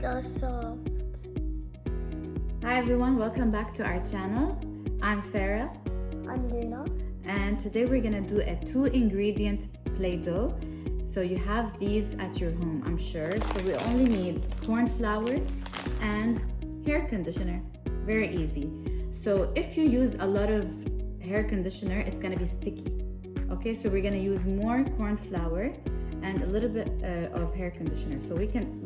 So soft. Hi everyone, welcome back to our channel. I'm Farah I'm Luna. and today we're gonna do a 2-ingredient Play-Doh. So you have these at your home, I'm sure. So we only need corn flour and hair conditioner. Very easy. So if you use a lot of hair conditioner, it's gonna be sticky. Okay, so we're gonna use more corn flour and a little bit of hair conditioner. So we can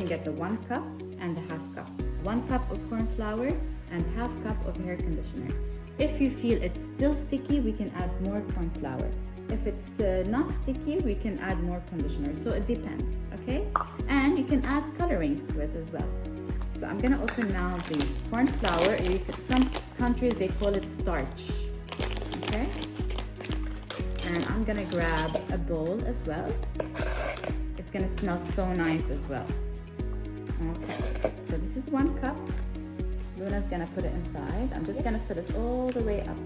get the 1 cup and a half cup. 1 cup of corn flour and half cup of hair conditioner. If you feel it's still sticky, we can add more corn flour. If it's not sticky, we can add more conditioner. So it depends, okay? And you can add coloring to it as well. So I'm gonna open now the corn flour. Some countries they call it starch, okay? And I'm gonna grab a bowl as well. It's gonna smell so nice as well. Okay, so this is 1 cup. Luna's gonna put it inside. I'm just gonna fill it all the way up.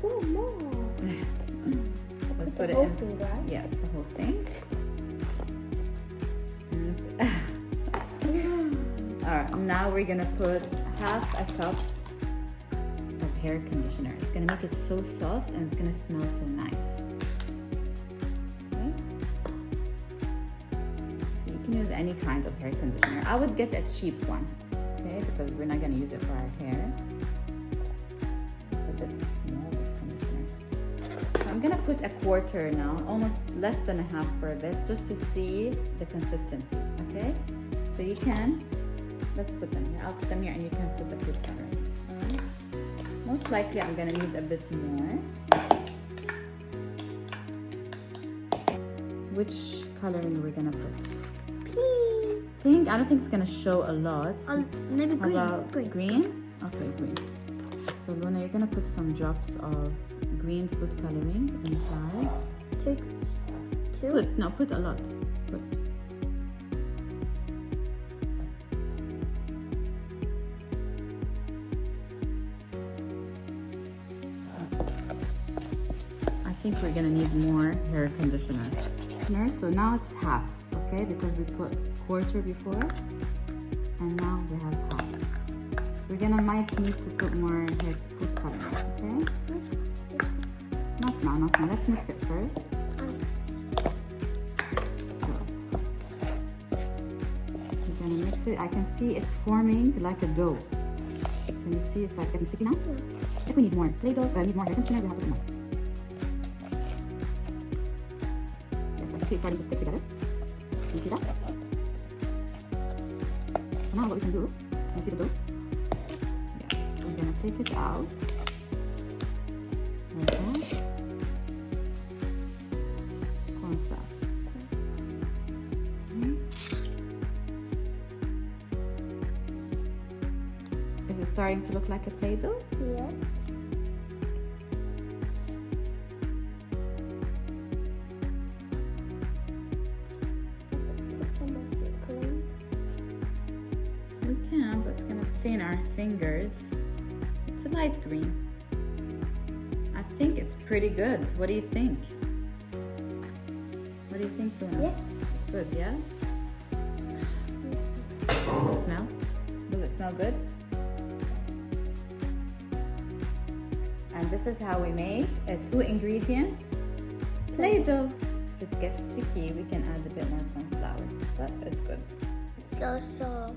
Oh, more. Let's the put it whole in. thing, right? Yes, the whole thing. All right, now we're gonna put half a cup of hair conditioner. It's gonna make it so soft and it's gonna smell so nice. Okay. So you can use any kind of hair conditioner. I would get a cheap one, okay, because we're not gonna use it for our hair. It's a bit small, this conditioner. So I'm gonna put a quarter now, almost less than a half for a bit, just to see the consistency, okay? So you can, let's put them here. I'll put them here and you can put the food coloring. Alright. Most likely I'm gonna need a bit more. Which coloring are we gonna put? Pink. Pink? I don't think it's gonna show a lot. Maybe green. How about green? Okay, green. So Luna, you're gonna put some drops of green food coloring inside. Two. Put a lot. Put. I think we're gonna need more hair conditioner. So now it's half, okay? Because we put quarter before, and now we have half. We're might need to put more hair food coloring, okay? Not now. Let's mix it first. So we're gonna mix it. I can see it's forming like a dough. Can you see if it's getting sticky now? If we need more Play-Doh, need more hair conditioner, we have to put more. Yes, I can see it's starting to stick together. Can you see that? So now what we can do, can you see the dough? Yeah, we're gonna take it out. Like that. Cornflour. Okay. Is it starting to look like a Play-Doh? Yeah. Put some of the coloring. We can, but it's gonna stain our fingers. It's a light green. I think it's pretty good. What do you think? What do you think, Luna? Yeah. It's good, yeah? Smell? Does it smell good? And this is how we make a 2-ingredient Play-Doh. If it gets sticky, we can add a bit more corn flour, but it's good. So soft.